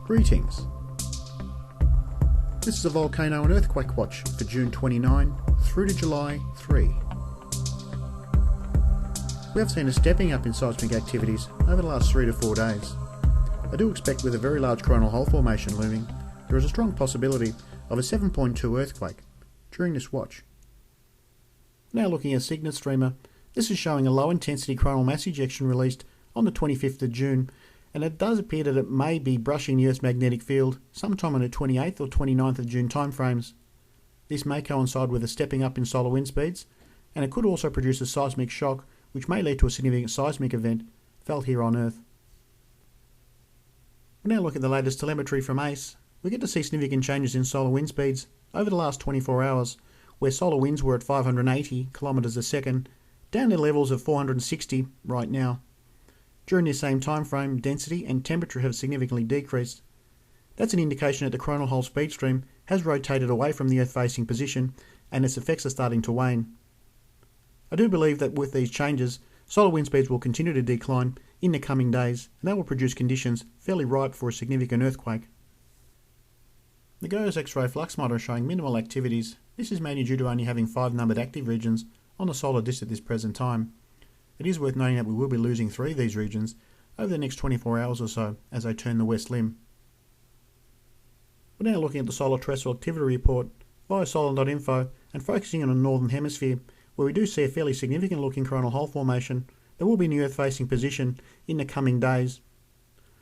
Greetings. This is a volcano and earthquake watch for June 29 through to July 3. We have seen a stepping up in seismic activities over the last 3 to 4 days. I do expect with a very large coronal hole formation looming, there is a strong possibility of a 7.2 earthquake during this watch. Now looking at Cygnus Streamer, this is showing a low intensity coronal mass ejection released on the 25th of June, and it does appear that it may be brushing the Earth's magnetic field sometime on the 28th or 29th of June timeframes. This may coincide with a stepping up in solar wind speeds, and it could also produce a seismic shock which may lead to a significant seismic event felt here on Earth. We now look at the latest telemetry from ACE. We get to see significant changes in solar wind speeds over the last 24 hours, where solar winds were at 580 kilometers a second, down to levels of 460 right now. During this same time frame, density and temperature have significantly decreased. That's an indication that the coronal hole speed stream has rotated away from the Earth-facing position and its effects are starting to wane. I do believe that with these changes, solar wind speeds will continue to decline in the coming days, and that will produce conditions fairly ripe for a significant earthquake. The GOES X-ray flux monitor is showing minimal activities. This is mainly due to only having 5 numbered active regions on the solar disk at this present time. It is worth noting that we will be losing 3 of these regions over the next 24 hours or so as they turn the west limb. We're now looking at the Solar Terrestrial Activity Report via solar.info and focusing on the northern hemisphere, where we do see a fairly significant looking coronal hole formation that will be in the Earth-facing position in the coming days.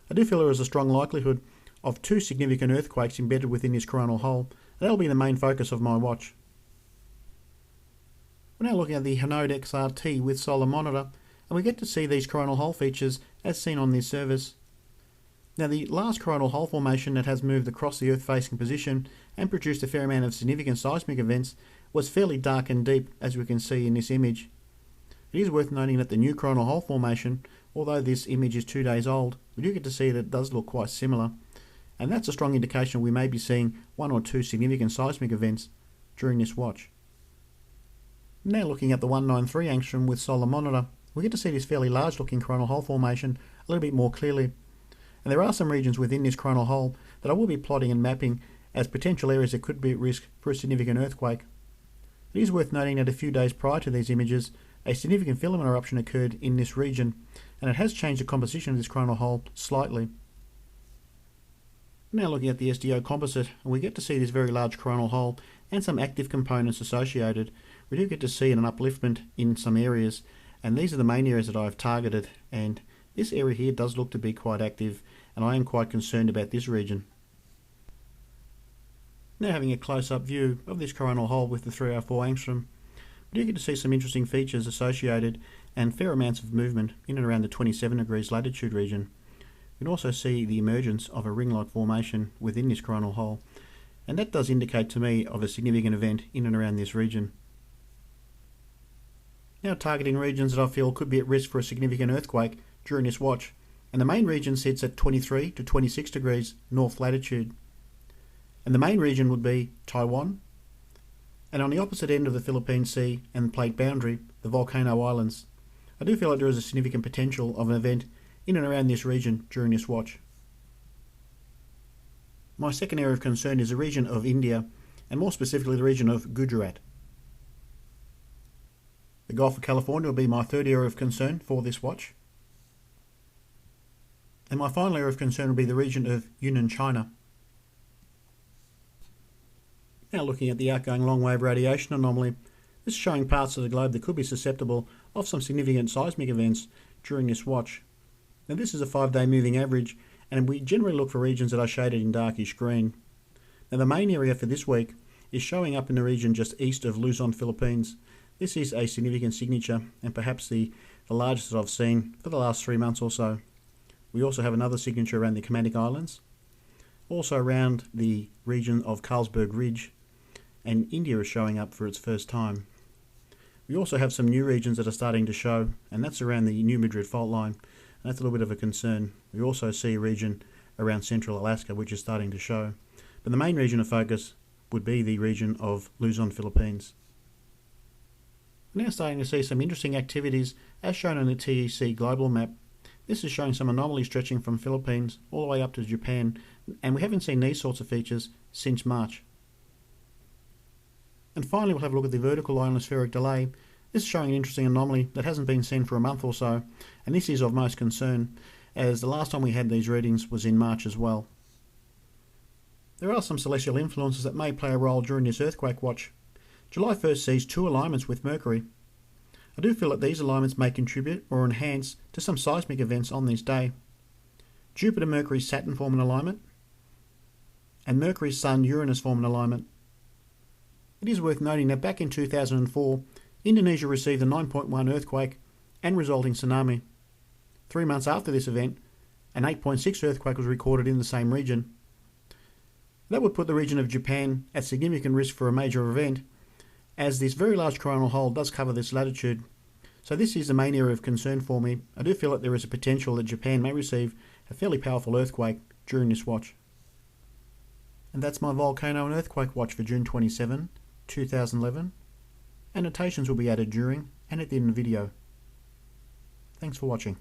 I do feel there is a strong likelihood of 2 significant earthquakes embedded within this coronal hole, and that will be the main focus of my watch. We're now looking at the Kermadec XRT with solar monitor, and we get to see these coronal hole features as seen on this service. Now, the last coronal hole formation that has moved across the Earth-facing position and produced a fair amount of significant seismic events was fairly dark and deep, as we can see in this image. It is worth noting that the new coronal hole formation, although this image is 2 days old, we do get to see that it does look quite similar, and that's a strong indication we may be seeing 1 or 2 significant seismic events during this watch. Now looking at the 193 angstrom with solar monitor, we get to see this fairly large looking coronal hole formation a little bit more clearly. And there are some regions within this coronal hole that I will be plotting and mapping as potential areas that could be at risk for a significant earthquake. It is worth noting that a few days prior to these images, a significant filament eruption occurred in this region, and it has changed the composition of this coronal hole slightly. Now looking at the SDO composite, and we get to see this very large coronal hole and some active components associated. We do get to see an upliftment in some areas, and these are the main areas that I've targeted, and this area here does look to be quite active, and I am quite concerned about this region. Now having a close-up view of this coronal hole with the 304 angstrom, we do get to see some interesting features associated and fair amounts of movement in and around the 27 degrees latitude region. We can also see the emergence of a ring-like formation within this coronal hole, and that does indicate to me of a significant event in and around this region. Now targeting regions that I feel could be at risk for a significant earthquake during this watch, and the main region sits at 23 to 26 degrees north latitude. And the main region would be Taiwan, and on the opposite end of the Philippine Sea and plate boundary, the Volcano Islands. I do feel like there is a significant potential of an event in and around this region during this watch. My second area of concern is the region of India, and more specifically the region of Gujarat. The Gulf of California will be my third area of concern for this watch. And my final area of concern will be the region of Yunnan-China. Now looking at the outgoing long-wave radiation anomaly, this is showing parts of the globe that could be susceptible of some significant seismic events during this watch. Now this is a 5-day moving average, and we generally look for regions that are shaded in darkish green. Now the main area for this week is showing up in the region just east of Luzon-Philippines. This is a significant signature, and perhaps the largest that I've seen for the last 3 months or so. We also have another signature around the Kermadec Islands, also around the region of Carlsberg Ridge, and India is showing up for its first time. We also have some new regions that are starting to show, and that's around the New Madrid fault line, and that's a little bit of a concern. We also see a region around central Alaska which is starting to show, but the main region of focus would be the region of Luzon-Philippines. We're now starting to see some interesting activities as shown on the TEC global map. This is showing some anomaly stretching from Philippines all the way up to Japan, and we haven't seen these sorts of features since March. And finally we'll have a look at the vertical ionospheric delay. This is showing an interesting anomaly that hasn't been seen for a month or so, and this is of most concern, as the last time we had these readings was in March as well. There are some celestial influences that may play a role during this earthquake watch. July 1st sees 2 alignments with Mercury. I do feel that these alignments may contribute or enhance to some seismic events on this day. Jupiter-Mercury-Saturn form an alignment, and Mercury-Sun-Uranus form an alignment. It is worth noting that back in 2004, Indonesia received a 9.1 earthquake and resulting tsunami. 3 months after this event, an 8.6 earthquake was recorded in the same region. That would put the region of Japan at significant risk for a major event, as this very large coronal hole does cover this latitude. So this is the main area of concern for me. I do feel that there is a potential that Japan may receive a fairly powerful earthquake during this watch. And that's my volcano and earthquake watch for June 27, 2011. Annotations will be added during and at the end of the video. Thanks for watching.